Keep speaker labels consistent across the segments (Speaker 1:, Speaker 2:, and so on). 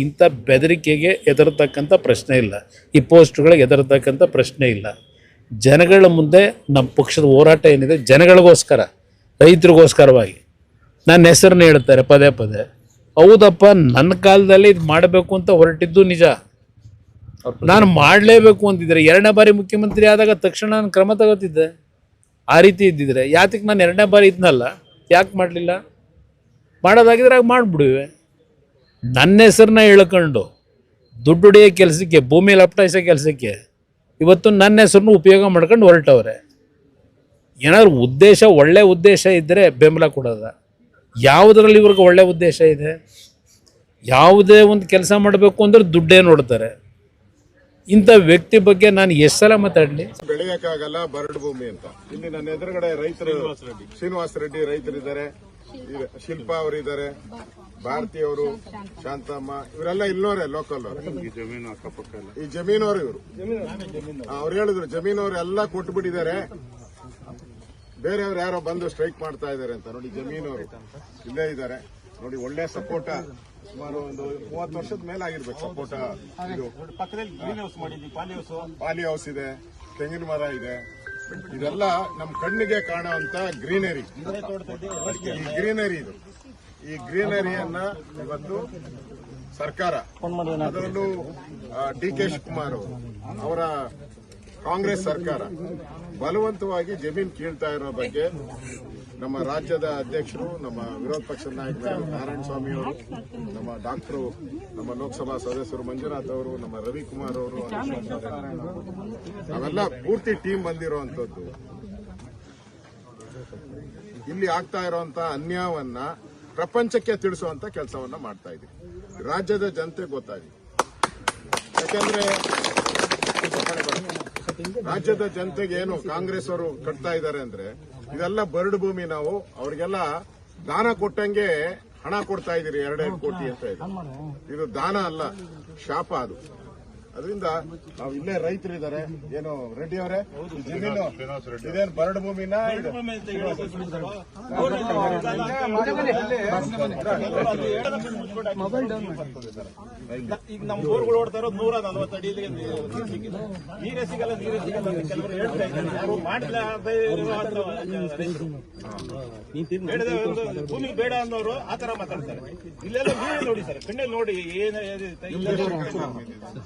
Speaker 1: ಇಂಥ ಬೆದರಿಕೆಗೆ ಹೆದರ್ತಕ್ಕಂಥ ಪ್ರಶ್ನೆ ಇಲ್ಲ, ಈ ಪೋಸ್ಟ್ಗಳಿಗೆ ಹೆದರ್ತಕ್ಕಂಥ ಪ್ರಶ್ನೆ ಇಲ್ಲ. ಜನಗಳ ಮುಂದೆ ನಮ್ಮ ಪಕ್ಷದ ಹೋರಾಟ ಏನಿದೆ ಜನಗಳಿಗೋಸ್ಕರ, ರೈತರಿಗೋಸ್ಕರವಾಗಿ. ನನ್ನ ಹೆಸರನ್ನ ಹೇಳ್ತಾರೆ ಪದೇ ಪದೇ. ಹೌದಪ್ಪ, ನನ್ನ ಕಾಲದಲ್ಲಿ ಇದು ಮಾಡಬೇಕು ಅಂತ ಹೊರಟಿದ್ದು ನಿಜ. ನಾನು ಮಾಡಲೇಬೇಕು ಅಂತಿದ್ರೆ ಎರಡನೇ ಬಾರಿ ಮುಖ್ಯಮಂತ್ರಿ ಆದಾಗ ತಕ್ಷಣ ನಾನು ಕ್ರಮ ತಗೋತಿದ್ದೆ. ಆ ರೀತಿ ಇದ್ದಿದ್ರೆ ಯಾತಕ್ಕೆ ನಾನು ಎರಡನೇ ಬಾರಿ ಇದ್ನಲ್ಲ, ಯಾಕೆ ಮಾಡಲಿಲ್ಲ? ಮಾಡೋದಾಗಿದ್ರೆ ಆಗ ಮಾಡಿಬಿಡುವೆ. ನನ್ನ ಹೆಸರನ್ನ ಹೇಳ್ಕೊಂಡು ದುಡ್ಡು ಹೊಡೆಯೋ ಕೆಲಸಕ್ಕೆ, ಭೂಮಿ ಲಪಟಾಯಿಸೋ ಕೆಲಸಕ್ಕೆ ಇವತ್ತು ನನ್ನ ಹೆಸರನ್ನು ಉಪಯೋಗ ಮಾಡ್ಕೊಂಡು ಹೊರಟವ್ರೆ. ಏನಾದ್ರು ಉದ್ದೇಶ, ಒಳ್ಳೆ ಉದ್ದೇಶ ಇದ್ದರೆ ಬೆಂಬಲ ಕೊಡೋದ. ಯಾವುದರಲ್ಲಿ ಇವ್ರಿಗೆ ಒಳ್ಳೆ ಉದ್ದೇಶ ಇದೆ? ಯಾವುದೇ ಒಂದು ಕೆಲಸ ಮಾಡಬೇಕು ಅಂದ್ರೆ ದುಡ್ಡೇ ನೋಡ್ತಾರೆ. ಇಂಥ ವ್ಯಕ್ತಿ ಬಗ್ಗೆ ನಾನು ಎಷ್ಟು ಸಲ ಮಾತಾಡಲಿ?
Speaker 2: ಬೆಳೆಯಕ್ಕಾಗಲ್ಲ, ಬರಡು ಭೂಮಿ ಅಂತ. ಇಲ್ಲಿ ನನ್ನ ಎದುರುಗಡೆ ರೈತರು, ಶ್ರೀನಿವಾಸ ರೆಡ್ಡಿ ರೈತರಿದ್ದಾರೆ, ಶಿಲ್ಪಾ ಅವರಿದ್ದಾರೆ, ಭಾರತಿ ಅವರು, ಶಾಂತಮ್ಮ, ಇವರೆಲ್ಲ ಇಲ್ಲೋರೆ, ಲೋಕಲ್. ಈ ಜಮೀನವರು ಇವರು. ಅವ್ರು ಹೇಳಿದ್ರು ಜಮೀನವ್ರು ಎಲ್ಲ ಕೊಟ್ಟುಬಿಟ್ಟಿದ್ದಾರೆ, ಬೇರೆಯವ್ರು ಯಾರೋ ಬಂದು ಸ್ಟ್ರೈಕ್ ಮಾಡ್ತಾ ಇದ್ದಾರೆ ಅಂತ. ನೋಡಿ, ಜಮೀನವರು ಇಲ್ಲೇ ಇದ್ದಾರೆ ನೋಡಿ. ಒಳ್ಳೆ ಸಪೋರ್ಟ, ಸುಮಾರು ಒಂದು 30 ವರ್ಷದ ಮೇಲೆ ಆಗಿರ್ಬೇಕು ಸಪೋರ್ಟ. ಇದು ಪಾಲಿ ಹೌಸ್ ಇದೆ, ತೆಂಗಿನ ಮರ ಇದೆ. ಇದೆಲ್ಲ ನಮ್ಮ ಕಣ್ಣಿಗೆ ಕಾಣುವಂತ ಗ್ರೀನರಿ. ಈ ಗ್ರೀನರಿ ಇದು. ಈ ಗ್ರೀನರಿಯನ್ನ ಇವತ್ತು ಸರ್ಕಾರ, ಅದರಲ್ಲೂ ಡಿ.ಕೆ. ಶಿವಕುಮಾರ್ ಅವರ ಕಾಂಗ್ರೆಸ್ ಸರ್ಕಾರ ಬಲವಂತವಾಗಿ ಜಮೀನು ಕೀಳ್ತಾ ಇರೋ ಬಗ್ಗೆ ನಮ್ಮ ರಾಜ್ಯದ ಅಧ್ಯಕ್ಷರು, ನಮ್ಮ ವಿರೋಧ ಪಕ್ಷದ ನಾಯಕರು ನಾರಾಯಣ ಸ್ವಾಮಿ ಅವರು, ನಮ್ಮ ಡಾಕ್ಟರು, ನಮ್ಮ ಲೋಕಸಭಾ ಸದಸ್ಯರು ಮಂಜುನಾಥ್ ಅವರು, ನಮ್ಮ ರವಿಕುಮಾರ್ ಅವರು, ನಾವೆಲ್ಲ ಪೂರ್ತಿ ಟೀಮ್ ಬಂದಿರುವಂತದ್ದು. ಇಲ್ಲಿ ಆಗ್ತಾ ಇರುವಂತ ಅನ್ಯಾಯವನ್ನ ಪ್ರಪಂಚಕ್ಕೆ ತಿಳಿಸುವಂತ ಕೆಲಸವನ್ನ ಮಾಡ್ತಾ ಇದ್ದೀವಿ. ರಾಜ್ಯದ ಜನತೆ ಗೊತ್ತಾಗಿದೆ. ಯಾಕಂದ್ರೆ ರಾಜ್ಯದ ಜನತೆಗೆ ಏನು ಕಾಂಗ್ರೆಸ್ ಅವರು ಕಟ್ತಾ ಇದ್ದಾರೆ ಅಂದ್ರೆ, ಇದೆಲ್ಲ ಬರಡು ಭೂಮಿ. ನಾವು ಅವ್ರಿಗೆಲ್ಲ ದಾನ ಕೊಟ್ಟಂಗೆ ಹಣ ಕೊಡ್ತಾ ಇದೀರಿ, 2 ಕೋಟಿ ಅಂತ ಇದೆ. ಇದು ದಾನ ಅಲ್ಲ, ಶಾಪ ಅದು. ಅದರಿಂದ ನಾವು ಇಲ್ಲೇ ರೈತರಿದ್ದಾರೆ. ಏನು ರೆಡ್ಡಿ ಅವರೇ, ಜಮೀನು ಇದೇನು ಬರಡು ಭೂಮಿನ?
Speaker 3: ಈಗ ನಮ್ಮ ಬೋರ್ಗಳು ಓಡ್ತಾ ಇರೋದು 140 ಅಡಿ. ನೀರೇ ಸಿಗಲ್ಲ, ನೀರೇ ಸಿಗಲ್ಲ ಕೆಲವರು ಹೇಳ್ತಾ ಇದ್ದಾರೆ. ಮಾಡಿಲ್ಲ ಭೂಮಿ ಬೇಡ ಅನ್ನೋರು ಆತರ ಮಾತಾಡ್ತಾರೆ. ಇಲ್ಲೆಲ್ಲ ನೀವೇ ನೋಡಿ ಸರ್, ಕಣ್ಣಲ್ಲಿ ನೋಡಿ ಏನ್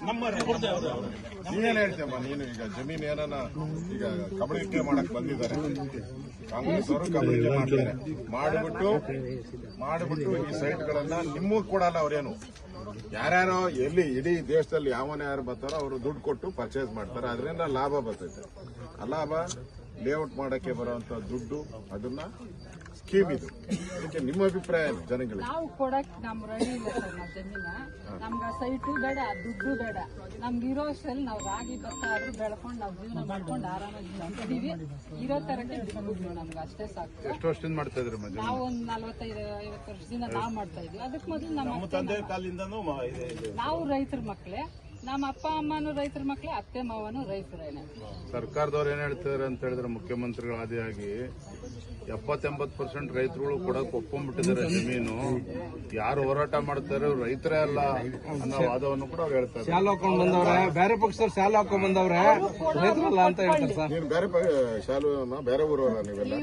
Speaker 3: ನಮ್ಮ
Speaker 2: ನೀನೇನ್ ಹೇಳ್ತೇಮ್ಮ? ನೀನು ಈಗ ಜಮೀನ್ ಏನಾನ ಈಗ ಕಬಳಿಕೆ ಮಾಡಕ್ ಬಂದಿದ್ದಾರೆ ಕಾಂಗ್ರೆಸ್ ಅವರು, ಕಬಳಿಕೆ ಮಾಡ್ತಾರೆ. ಮಾಡಿಬಿಟ್ಟು ಈ ಸೈಟ್ಗಳನ್ನ ನಿಮಗೂ ಕೊಡಲ್ಲ ಅವ್ರೇನು. ಯಾರ್ಯಾರೋ ಎಲ್ಲಿ ಇಡೀ ದೇಶದಲ್ಲಿ ಯಾರು ಬರ್ತಾರೋ ಅವರು ದುಡ್ಡು ಕೊಟ್ಟು ಪರ್ಚೇಸ್ ಮಾಡ್ತಾರೆ. ಅದರಿಂದ ಲಾಭ ಬರ್ತೈತೆ. ಆ ಲಾಭ ಲೇಔಟ್ ಮಾಡಕ್ಕೆ ಬರುವಂತ ದುಡ್ಡು, ಅದನ್ನ ಸ್ಕೀಮ್ ಇದು. ಅದಕ್ಕೆ ನಿಮ್ಮ ಅಭಿಪ್ರಾಯ ಏನು ಜನಗಳಿಗೆ?
Speaker 4: ನಾವು ಕೊಡಕ್ ನಮ್ ರೆಡಿ ಇಲ್ಲ ಸರ್. ನಾವ್ ಜಮೀನ ನಮ್ಗ ಸೈಟು ಬೇಡ, ದುಡ್ಡು ಬೇಡ. ನಮ್ಗೆ ಇರೋ ಅಷ್ಟರಲ್ಲಿ ನಾವು ರಾಗಿ ಭತ್ತ ಆದ್ರೂ ಬೆಳ್ಕೊಂಡು ನಾವು ಜೀವನ ಮಾಡ್ಕೊಂಡು ಆರಾಮಾಗಿ ಅಂತೀವಿ. ಇರೋ ತರಕ್ಕೆ ಬಿಟ್ಬಿಡ್ತೀವಿ, ನಮ್ಗೆ ಅಷ್ಟೇ ಸಾಕು.
Speaker 2: ಎಷ್ಟು ವರ್ಷದಿಂದ ಮಾಡ್ತಾ ಇದ್ರಿ?
Speaker 4: ನಾವು ಒಂದು 45-50 ವರ್ಷದಿಂದ ನಾವು ಮಾಡ್ತಾ ಇದ್ವಿ. ಅದಕ್ಕೆ ಮೊದಲು ನಮ್ಮ
Speaker 3: ತಂದೆ ಕಾಲದಿಂದನೂ
Speaker 4: ನಾವು ರೈತರ ಮಕ್ಳೇ, ನಮ್ಮ ಅಪ್ಪ ಅಮ್ಮನೂ ರೈತರ ಮಕ್ಳೇ, ಅತ್ತೆ ಮಾವನು ರೈತರೇನೆ.
Speaker 5: ಸರ್ಕಾರದವ್ರು ಏನ್ ಹೇಳ್ತಾರೆ ಅಂತ ಹೇಳಿದ್ರೆ, ಮುಖ್ಯಮಂತ್ರಿಗಳ ಆದಿಯಾಗಿ 70-80% ರೈತರುಗಳು ಕೊಡಕ್ ಒಪ್ಕೊಂಡ್ಬಿಟ್ಟಿದ್ದಾರೆ ಜಮೀನು. ಯಾರು ಹೋರಾಟ ಮಾಡ್ತಾರೆ ರೈತರೇ ಅಲ್ಲ ಅನ್ನೋ ವಾದವನ್ನು ಕೂಡ ಅವ್ರು ಹೇಳ್ತಾರೆ.
Speaker 6: ಶಾಲ ಹಾಕೊಂಡ್ ಬಂದವ್ರೆ, ಬೇರೆ ಪಕ್ಷದವ್ರು ಶಾಲ ಹಾಕೊಂಡ್ ಬಂದವ್ರೆ, ರೈತರಲ್ಲ ಅಂತ ಹೇಳ್ತಾರೆ ಸರ್.
Speaker 2: ನೀವು ಬೇರೆ ಶಾಲು ಬೇರೆ ಊರವರ? ನೀವೆಲ್ಲ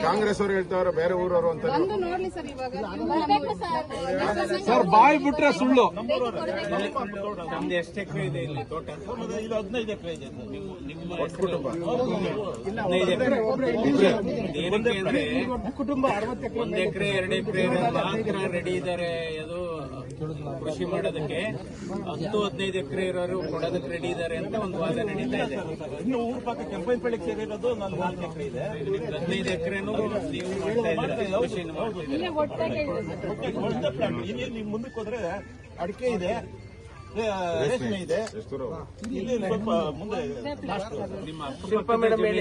Speaker 2: ಕಾಂಗ್ರೆಸ್ ಅವರು ಹೇಳ್ತಾವ್ರೆ ಬೇರೆ ಊರವರು ಅಂತ.
Speaker 6: ಸರ್ ಬಾಯ್ ಬಿಟ್ರೆ ಸುಳ್ಳು.
Speaker 3: ನಮ್ದು ಎಷ್ಟು ಎಕರೆ ಇದೆ ಇಲ್ಲಿ ತೋಟ? ಇದು 15 ಎಕರೆ ಇದೆ.
Speaker 6: ಕುಟುಂಬ
Speaker 3: 1 ಎಕರೆ 2 ಎಕರೆ ಮಾತ್ರ ರೆಡಿ ಇದ್ದಾರೆ ಅದು ಕೃಷಿ ಮಾಡೋದಕ್ಕೆ. 10-15 ಎಕರೆ ಇರೋರು ಕೊಡೋದಕ್ಕೆ ರೆಡಿ ಇದ್ದಾರೆ ಅಂತ ಒಂದು ವಾದ ನಡೀತಾ ಇದೆ. ಇನ್ನು ಊರ ಪಕ್ಕ ಕೆಂಪೈನಪಳ್ಳಿಗೆ ಸೇರಿರೋದು 4 ಎಕರೆ ಇದೆ. 15 ಎಕರೆನೂ ನೀವು ಮಾಡ್ತಾ ಇದ್ದೀರಾ, ಕೃಷಿಯನ್ನು ಮಾಡ್ತಿದ್ದೀರಾ. ಇಲ್ಲಿ ನೀವು ಮುಂದಕ್ಕೆ ಹೋದ್ರೆ ಅಡಿಕೆ ಇದೆ, ರೇಷ್ಮೆ ಇದೆ. ಇಲ್ಲಿ ಸ್ವಲ್ಪ ಮುಂದೆ
Speaker 4: ಬೇಡ,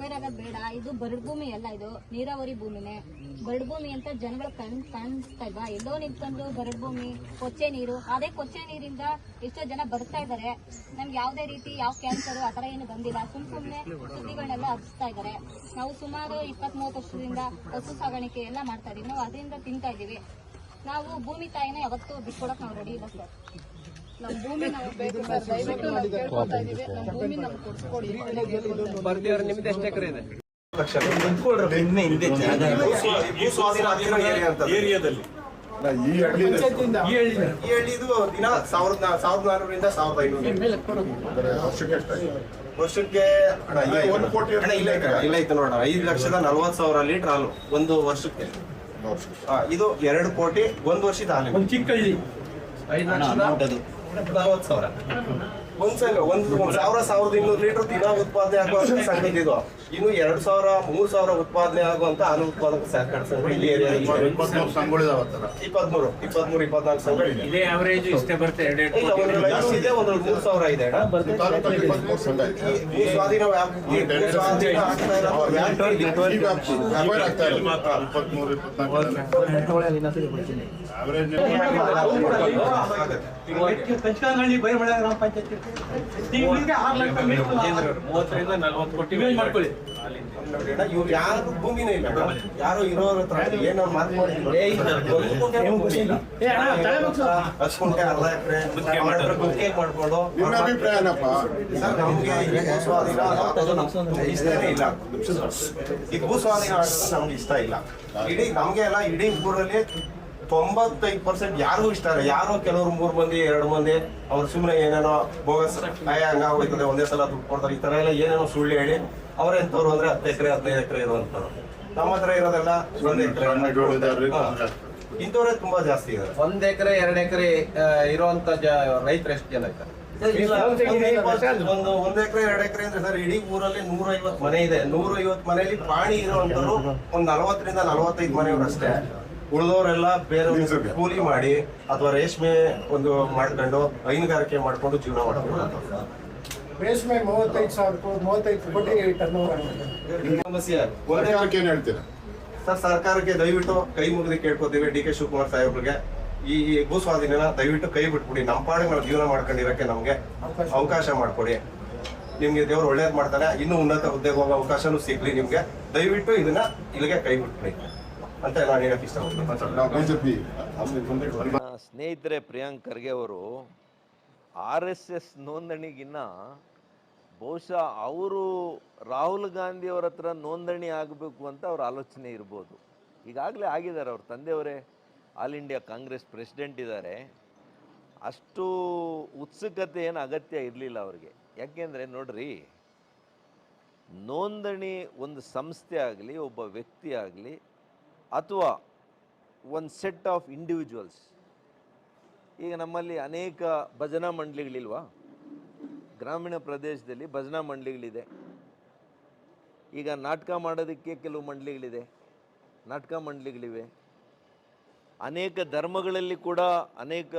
Speaker 7: ಎಕ್ವೈರ್ ಆಗೋದು ಬೇಡ. ಇದು ಬರಡು ಭೂಮಿ ಅಲ್ಲ, ಇದು ನೀರಾವರಿ ಭೂಮಿನೇ. ಬರಡು ಭೂಮಿ ಅಂತ ಜನಗಳು ಕಾಣಿಸ್ತಾ ಇಲ್ವಾ? ಎಲ್ಲೋ ನಿಂತ್ಕೊಂಡು ಬರಡು ಭೂಮಿ, ಕೊಚ್ಚೆ ನೀರು. ಅದೇ ಕೊಚ್ಚೆ ನೀರಿಂದ ಎಷ್ಟೋ ಜನ ಬರ್ತಾ ಇದ್ದಾರೆ. ನಮ್ಗೆ ಯಾವುದೇ ರೀತಿ ಯಾವ ಕ್ಯಾನ್ಸರ್ ಆ ಥರ ಏನು ಬಂದಿಲ್ಲ. ಸುಮ್ಮನೆ ಸುದ್ದಿಗಳನ್ನೆಲ್ಲ ಹಬ್ಬಿಸ್ತಾ ಇದ್ದಾರೆ. ನಾವು ಸುಮಾರು 20-30 ವರ್ಷದಿಂದ ಹಸು ಸಾಗಾಣಿಕೆ ಎಲ್ಲ ಮಾಡ್ತಾ ಇದೀವಿ. ನಾವು ಅದರಿಂದ ತಿಂತಾ ಇದೀವಿ. ನಾವು ಭೂಮಿ ತಾಯಿನ ಯಾವತ್ತೂ ಬಿಟ್ಕೊಡಕ್ ನಾವು ರೆಡಿ ಇಲ್ಲ ಸರ್.
Speaker 4: ನಮ್ಮ ಭೂಮಿ ನಾವು ಬೇಕು ಸರ್, ದಯವಿಟ್ಟು ನಾವು ಕೇಳ್ಕೊತಾ ಇದೀವಿ. ನಮ್ಮ ಭೂಮಿ ನಮ್ಗೆ ಕೊಡ್ಸ್ಕೊಡಿ.
Speaker 6: ನಿಮ್ದು ಎಷ್ಟು ಎಕರೆ ಇದೆ?
Speaker 8: ಏರಿಯಾದಲ್ಲಿ
Speaker 2: ಈ ಹಳ್ಳಿ
Speaker 8: ಈ ಹಳ್ಳಿದು ದಿನ 1400ರಿಂದ 1500
Speaker 2: ವರ್ಷಕ್ಕೆ ಎಷ್ಟಾಗಿದೆ?
Speaker 8: ವರ್ಷಕ್ಕೆ
Speaker 2: ಒಂದು ಕೋಟಿ
Speaker 8: ಇಲ್ಲ ಇತ್ತು ನೋಡೋಣ. 5,40,000 ಲೀಟರ್ ಹಾಲು ಒಂದು ವರ್ಷಕ್ಕೆ. ಇದು 2 ಕೋಟಿ ಒಂದು ವರ್ಷದ ಹಾಲು. ಒಂದು ಚಿಕ್ಕ ಹಳ್ಳಿ 5,40,000 ಒಂದ್ ಸಂಘ. ಒಂದು 1,200 ಲೀಟರ್ ದಿನ ಉತ್ಪಾದನೆ ಆಗುವಂತ ಸಂಘ ಇದು. ಇನ್ನು 2,000-3,000 ಉತ್ಪಾದನೆ ಆಗುವಂತ ಹಾಲು ಉತ್ಪಾದಕ ಸಹಕಾರ ಸಂಘ ಈ ಏರಿಯಾ
Speaker 2: 23 ಸಂಘಗಳಿದಾವೆ.
Speaker 8: 23-24 ಸಂಘ ಇದೆ.
Speaker 3: ಇದೇ ಅವರೇಜ್ ಇಷ್ಟೇ ಬರುತ್ತೆ.
Speaker 8: ಇಲ್ಲ, ಒಂದು ಲೈನ್ ಇದೆ, ಒಂದು 3,000 ಇದೆ.
Speaker 2: ತಾಲೂಕಲ್ಲಿ 23 ಸಂಘ ಇದೆ.
Speaker 8: ಭೂ ಸ್ವಾಧೀನ ಸ್ವಾಧೀನ ಆಗ್ತಾ ಇರೋ ವ್ಯಾಪ್ತಿ
Speaker 2: ವ್ಯಾಪಾರ ಆಗ್ತಾ ಇಲ್ಲ. 23-24 ಆವರೇಜ್
Speaker 3: ಪಂಚಕಾನಹಳ್ಳಿ ಬೈರಮಳೆ ಗ್ರಾಮ ಪಂಚಾಯತ್ 30-40 ಕೋಟಿ ಮಾಡ್ಕೊಳ್ಳಿ.
Speaker 8: ಇವ್ರು ಯಾರು ಭೂಮಿನೇ ಇಲ್ಲ, ಯಾರು ಇರೋರ ಹತ್ರ ಏನೋ ಮಾತು ಮಾಡಿದ್ರು. 1 ಗುಂಟೆ 1/2 ಎಕರೆ ಗುತ್ತಿಗೆ ಮಾಡ್ಕೊಂಡು
Speaker 2: ನಿಮ್ಮ ಅಭಿಪ್ರಾಯ ಏನಪ್ಪ?
Speaker 8: ಸರ್, ನಮ್ಗೆ ಈ ಭೂ ಸ್ವಾಧೀನ ಅದು ನಮ್ಗೆ ಇಷ್ಟನೇ ಇಲ್ಲ. ಈ ಭೂ ಸ್ವಾಧೀನ ನಮ್ಗೆ ಇಷ್ಟ ಇಲ್ಲ. ಇಡೀ ನಮ್ಗೆ ಎಲ್ಲ ಇಡೀ ಊರಲ್ಲಿ 95% ಯಾರಿಗೂ ಇಷ್ಟ ಇಲ್ಲ. ಯಾರೋ ಕೆಲವರು 3 ಮಂದಿ 2 ಮಂದಿ ಅವ್ರು ಸುಮ್ಮನೆ ಏನೇನೋ ಬೋಗಸ್ ಹಂಗ ಹೋಗ್ತದೆ, ಒಂದೇ ಸಲ ದುಡ್ಡು ಕೊಡ್ತಾರೆ, ಈ ತರ ಎಲ್ಲ ಏನೇನೋ ಸುಳ್ಳು ಹೇಳಿ ಅವ್ರೆಂತವ್ರು ಅಂದ್ರೆ 10 ಎಕರೆ 15 ಎಕರೆ ಇರುವಂತವ್ರು. ನಮ್ಮ ಹತ್ರ ಇರೋದೆಲ್ಲ 1 ಎಕರೆ. ಇಂಥವ್ರೆ ತುಂಬಾ ಜಾಸ್ತಿ ಇದ್ದಾರೆ.
Speaker 6: 1 ಎಕರೆ 2 ಎಕರೆ ಇರುವಂತ ರೈತರು ಎಷ್ಟು ಜನ ಇದ್ದಾರೆ?
Speaker 8: ಒಂದು 1 ಎಕರೆ 2 ಎಕರೆ ಅಂದ್ರೆ ಸರ್, ಇಡೀ ಊರಲ್ಲಿ 150 ಮನೆ ಇದೆ. 150 ಮನೆಯಲ್ಲಿ ಪಾಣಿ ಇರುವಂತವ್ರು ಒಂದು 40ರಿಂದ 45 ಮನೆಯವರು ಅಷ್ಟೇ. ಉಳಿದವರೆಲ್ಲ ಬೇರೆ ಕೂಲಿ ಮಾಡಿ ಅಥವಾ ರೇಷ್ಮೆ ಒಂದು ಮಾಡ್ಕೊಂಡು ಹೈನುಗಾರಿಕೆ ಮಾಡ್ಕೊಂಡು ಜೀವನ ಮಾಡ್ಕೊಂಡು
Speaker 9: ರೇಷ್ಮೆ 35 ಕೋಟಿ ಟರ್ನ್ ಓವರ್.
Speaker 8: ಸಮಸ್ಯೆ
Speaker 2: ಏನ್ ಹೇಳ್ತೀರಾ?
Speaker 8: ಸರ್, ಸರ್ಕಾರಕ್ಕೆ ದಯವಿಟ್ಟು ಕೈ ಮುಗಿದು ಕೇಳ್ಕೊತೀವಿ. ಡಿ ಕೆ ಶಿವಕುಮಾರ್ ಸಾಹೇಬ್ರಿಗೆ ಈ ಭೂ ಸ್ವಾಧೀನ ದಯವಿಟ್ಟು ಕೈ ಬಿಟ್ಬಿಡಿ. ನಮ್ಮ ಪಾಡಿಗೆ ನಾವು ಜೀವನ ಮಾಡ್ಕೊಂಡಿರಕ್ಕೆ ನಮ್ಗೆ ಅವಕಾಶ ಮಾಡ್ಕೊಡಿ. ನಿಮ್ಗೆ ದೇವ್ರು ಒಳ್ಳೇದ್ ಮಾಡ್ತಾನೆ, ಇನ್ನೂ ಉನ್ನತ ಹುದ್ದೆಗೆ ಹೋಗೋ ಅವಕಾಶನೂ ಸಿಗ್ಲಿ ನಿಮ್ಗೆ. ದಯವಿಟ್ಟು ಇದನ್ನ ಇಲ್ಲಿಗೆ ಕೈ ಬಿಟ್ಬಿಡಿ ಅಂತ ನಾನು ಹೇಳಕ್ ಇಷ್ಟಪಡ್ತೀನಿ.
Speaker 10: ಸ್ನೇಹಿತರೆ, ಪ್ರಿಯಾಂಕ್ ಖರ್ಗೆ ಅವರು RSS ನೋಂದಣಿಗಿನ್ನ ಬಹುಶಃ ಅವರು ರಾಹುಲ್ ಗಾಂಧಿ ಅವರ ಹತ್ರ ನೋಂದಣಿ ಆಗಬೇಕು ಅಂತ ಅವ್ರ ಆಲೋಚನೆ ಇರ್ಬೋದು. ಈಗಾಗಲೇ ಆಗಿದ್ದಾರೆ. ಅವ್ರ ತಂದೆಯವರೇ ಆಲ್ ಇಂಡಿಯಾ ಕಾಂಗ್ರೆಸ್ ಪ್ರೆಸಿಡೆಂಟ್ ಇದ್ದಾರೆ. ಅಷ್ಟು ಉತ್ಸುಕತೆ ಏನು ಅಗತ್ಯ ಇರಲಿಲ್ಲ ಅವ್ರಿಗೆ. ಯಾಕೆಂದರೆ ನೋಡ್ರಿ, ನೋಂದಣಿ ಒಂದು ಸಂಸ್ಥೆ ಆಗಲಿ, ಒಬ್ಬ ವ್ಯಕ್ತಿ ಆಗಲಿ, ಅಥವಾ ಒಂದು ಸೆಟ್ ಆಫ್ ಇಂಡಿವಿಜುವಲ್ಸ್. ಈಗ ನಮ್ಮಲ್ಲಿ ಅನೇಕ ಭಜನಾ ಮಂಡಳಿಗಳಿಲ್ವಾ? ಗ್ರಾಮೀಣ ಪ್ರದೇಶದಲ್ಲಿ ಭಜನಾ ಮಂಡಳಿಗಳಿದೆ. ಈಗ ನಾಟಕ ಮಾಡೋದಕ್ಕೆ ಕೆಲವು ಮಂಡಳಿಗಳಿದೆ, ನಾಟಕ ಮಂಡಳಿಗಳಿವೆ. ಅನೇಕ ಧರ್ಮಗಳಲ್ಲಿ ಕೂಡ ಅನೇಕ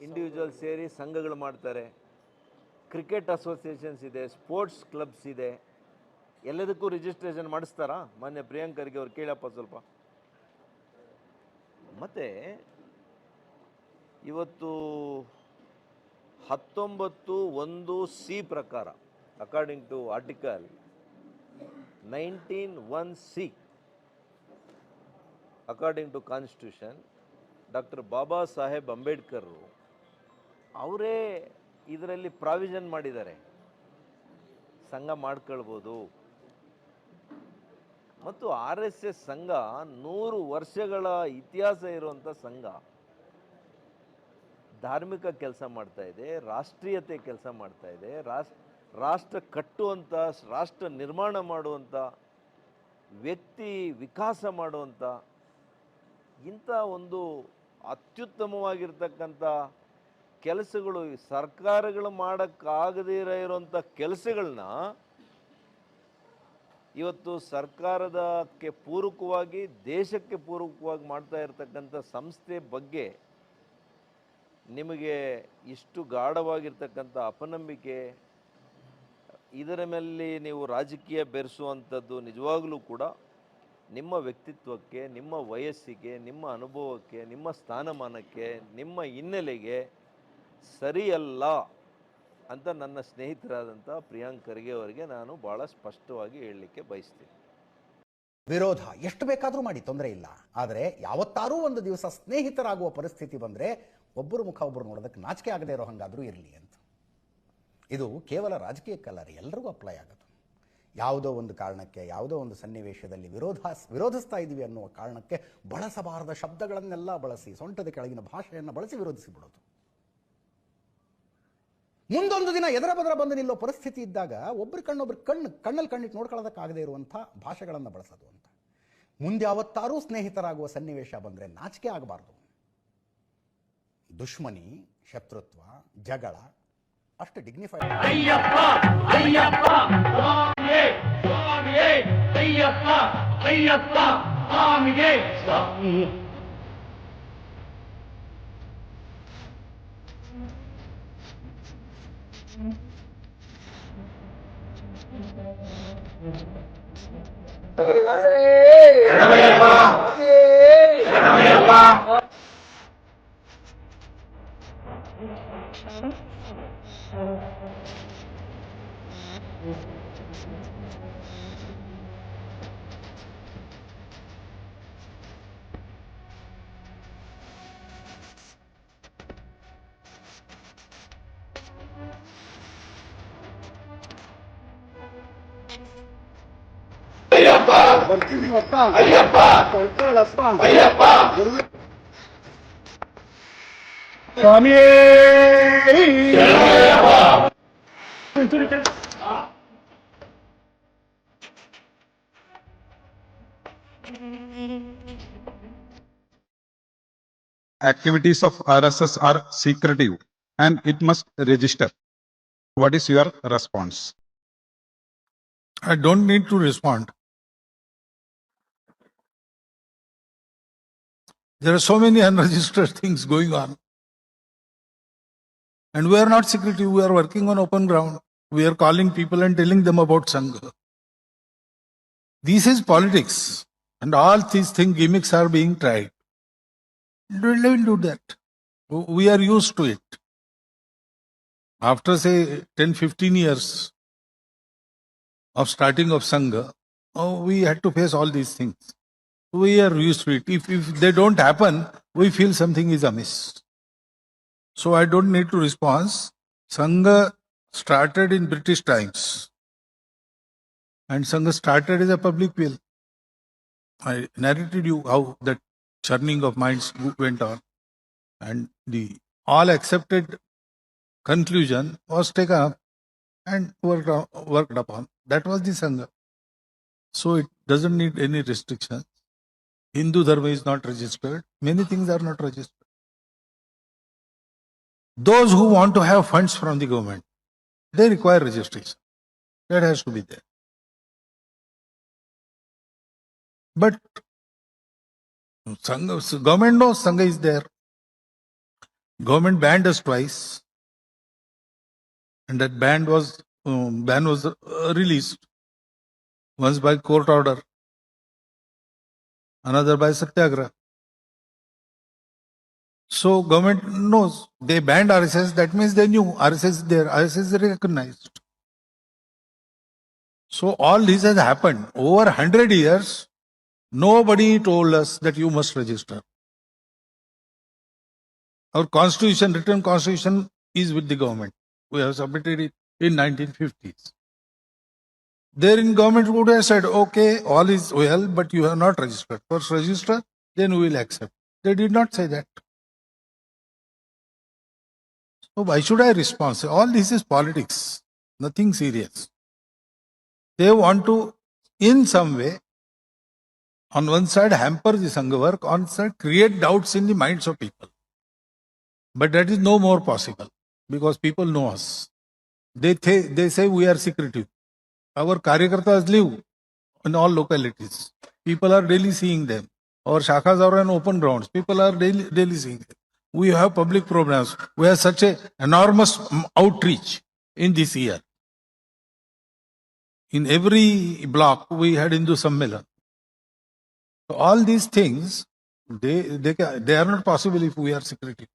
Speaker 10: ಇಂಡಿವಿಜುವಲ್ ಸೇರಿ ಸಂಘಗಳು ಮಾಡ್ತಾರೆ. ಕ್ರಿಕೆಟ್ ಅಸೋಸಿಯೇಷನ್ಸ್ ಇದೆ, ಸ್ಪೋರ್ಟ್ಸ್ ಕ್ಲಬ್ಸ್ ಇದೆ. ಎಲ್ಲದಕ್ಕೂ ರಿಜಿಸ್ಟ್ರೇಷನ್ ಮಾಡಿಸ್ತಾರಾ? ಮಾನ್ಯ ಪ್ರಿಯಾಂಕ್ ಖರ್ಗೆ ಅವ್ರು ಕೇಳಪ್ಪ ಸ್ವಲ್ಪ. ಮತ್ತು ಇವತ್ತು 19(1)C ಪ್ರಕಾರ, according to article 19(1)C, according to constitution, doctor Baba Saheb Ambedkar ಅವರೇ ಇದರಲ್ಲಿ ಪ್ರಾವಿಷನ್ ಮಾಡಿದ್ದಾರೆ. ಸಂಘ ಮಾಡ್ಕೊಳ್ಬೋದು. ಮತ್ತು RSS ಸಂಘ 100 ವರ್ಷಗಳ ಇತಿಹಾಸ ಇರುವಂಥ ಸಂಘ. ಧಾರ್ಮಿಕ ಕೆಲಸ ಮಾಡ್ತಾ ಇದೆ, ರಾಷ್ಟ್ರೀಯತೆ ಕೆಲಸ ಮಾಡ್ತಾ ಇದೆ, ರಾಷ್ಟ್ರ ಕಟ್ಟುವಂಥ, ರಾಷ್ಟ್ರ ನಿರ್ಮಾಣ ಮಾಡುವಂಥ, ವ್ಯಕ್ತಿ ವಿಕಾಸ ಮಾಡುವಂಥ ಇಂಥ ಒಂದು ಅತ್ಯುತ್ತಮವಾಗಿರ್ತಕ್ಕಂಥ ಕೆಲಸಗಳು, ಸರ್ಕಾರಗಳು ಮಾಡೋಕ್ಕಾಗದೇ ಇರೋಂಥ ಕೆಲಸಗಳನ್ನ ಇವತ್ತು ಸರ್ಕಾರದಕ್ಕೆ ಪೂರಕವಾಗಿ, ದೇಶಕ್ಕೆ ಪೂರಕವಾಗಿ ಮಾಡ್ತಾ ಇರತಕ್ಕಂಥ ಸಂಸ್ಥೆ ಬಗ್ಗೆ ನಿಮಗೆ ಇಷ್ಟು ಗಾಢವಾಗಿರ್ತಕ್ಕಂಥ ಅಪನಂಬಿಕೆ ಇದರ ಮೇಲೆ ನೀವು ರಾಜಕೀಯ ಬೆರೆಸುವಂಥದ್ದು ನಿಜವಾಗಲೂ ಕೂಡ ನಿಮ್ಮ ವ್ಯಕ್ತಿತ್ವಕ್ಕೆ, ನಿಮ್ಮ ವಯಸ್ಸಿಗೆ, ನಿಮ್ಮ ಅನುಭವಕ್ಕೆ, ನಿಮ್ಮ ಸ್ಥಾನಮಾನಕ್ಕೆ, ನಿಮ್ಮ ಹಿನ್ನೆಲೆಗೆ ಸರಿಯಲ್ಲ ಅಂತ ನನ್ನ ಸ್ನೇಹಿತರಾದಂಥ ಪ್ರಿಯಾಂಕ್ ಖರ್ಗೆ ಅವರಿಗೆ ನಾನು ಭಾಳ ಸ್ಪಷ್ಟವಾಗಿ ಹೇಳಲಿಕ್ಕೆ ಬಯಸ್ತೀನಿ.
Speaker 11: ವಿರೋಧ ಎಷ್ಟು ಬೇಕಾದರೂ ಮಾಡಿ ತೊಂದರೆ ಇಲ್ಲ, ಆದರೆ ಯಾವತ್ತಾರೂ ಒಂದು ದಿವಸ ಸ್ನೇಹಿತರಾಗುವ ಪರಿಸ್ಥಿತಿ ಬಂದರೆ ಒಬ್ಬರು ಮುಖ ಒಬ್ಬರು ನೋಡೋದಕ್ಕೆ ನಾಚಿಕೆ ಆಗದೆ ಇರೋ ಹಾಗಾದರೂ ಇರಲಿ ಅಂತ. ಇದು ಕೇವಲ ರಾಜಕೀಯಕ್ಕಲ್ಲ ರೀ, ಎಲ್ಲರಿಗೂ ಅಪ್ಲೈ ಆಗೋದು. ಯಾವುದೋ ಒಂದು ಕಾರಣಕ್ಕೆ, ಯಾವುದೋ ಒಂದು ಸನ್ನಿವೇಶದಲ್ಲಿ ವಿರೋಧಿಸ್ತಾ ಇದ್ದೀವಿ ಅನ್ನುವ ಕಾರಣಕ್ಕೆ ಬಳಸಬಾರದ ಶಬ್ದಗಳನ್ನೆಲ್ಲ ಬಳಸಿ, ಸೊಂಟದ ಕೆಳಗಿನ ಭಾಷೆಯನ್ನು ಬಳಸಿ ವಿರೋಧಿಸಿಬಿಡೋದು. ಮುಂದೊಂದು ದಿನ ಎದರ ಬದರ ಬಂದು ನಿಲ್ಲೋ ಪರಿಸ್ಥಿತಿ ಇದ್ದಾಗ ಒಬ್ಬರು ಕಣ್ಣಲ್ಲಿ ಕಣ್ಣಿಟ್ಟು ನೋಡ್ಕೊಳ್ಳೋದಕ್ಕಾಗದೇ ಇರುವಂಥ ಭಾಷೆಗಳನ್ನು ಬಳಸೋದು ಅಂತ. ಮುಂದೆ ಯಾವತ್ತಾರೂ ಸ್ನೇಹಿತರಾಗುವ ಸನ್ನಿವೇಶ ಬಂದರೆ ನಾಚಿಕೆ ಆಗಬಾರ್ದು. ದುಶ್ಮನಿ, ಶತ್ರುತ್ವ, ಜಗಳ ಅಷ್ಟು ಡಿಗ್ನಿಫೈಡ್.
Speaker 12: ಅಯ್ಯಪ್ಪ ಅಯ್ಯಪ್ಪ ಸ್ವಾಮಿಯೇ ಸ್ವಾಮಿಯೇ ಅಯ್ಯಪ್ಪ ಅಯ್ಯಪ್ಪ ಸ್ವಾಮಿಯೇ ಸ್ವಾಮಿ.
Speaker 13: Activities of RSS are secretive and it must register. What is your response?
Speaker 14: I don't need to respond. There are so many unregistered things going on. And we are not secretive, we are working on open ground. We are calling people and telling them about Sangha. This is politics. And all these gimmicks are being tried. Don't do that. We are used to it. After say 10-15 years of starting of Sangha, we had to face all these things. We are used to it. If they don't happen, we feel something is amiss. So I don't need to respond. Sangha started in British times. And Sangha started as a public will. I narrated you how that churning of minds went on. And the all accepted conclusion was taken up and worked upon. That was the Sangha. So it doesn't need any restrictions. Hindu Dharma is not registered. Many things are not registered. Those who want to have funds from the government, they require registration. That has to be there. But Sangha, government knows Sangha is there. Government banned us twice. And that ban was released. Once by court order, another by Satyagraha. So government knows. They banned RSS, that means they knew RSS is there, RSS is recognized. So all this has happened. Over 100 years, nobody told us that you must register. Our constitution, written constitution is with the government. We have submitted it in 1950s. Therein government would have said, okay, all is well, but you have not registered. First register, then we will accept. They did not say that. So why should I respond? All this is politics, nothing serious. They want to, in some way, on one side hamper the Sangha work, on the side create doubts in the minds of people. But that is no more possible because people know us. They say we are secretive. Our Karyakartas live in all localities. People are daily seeing them. Our shakhas are on open grounds. People are daily seeing them. We have public programs. We have such an enormous outreach in this year. In every block, we had Hindu Sammelan. So all these things, they are not possible if we are secretive.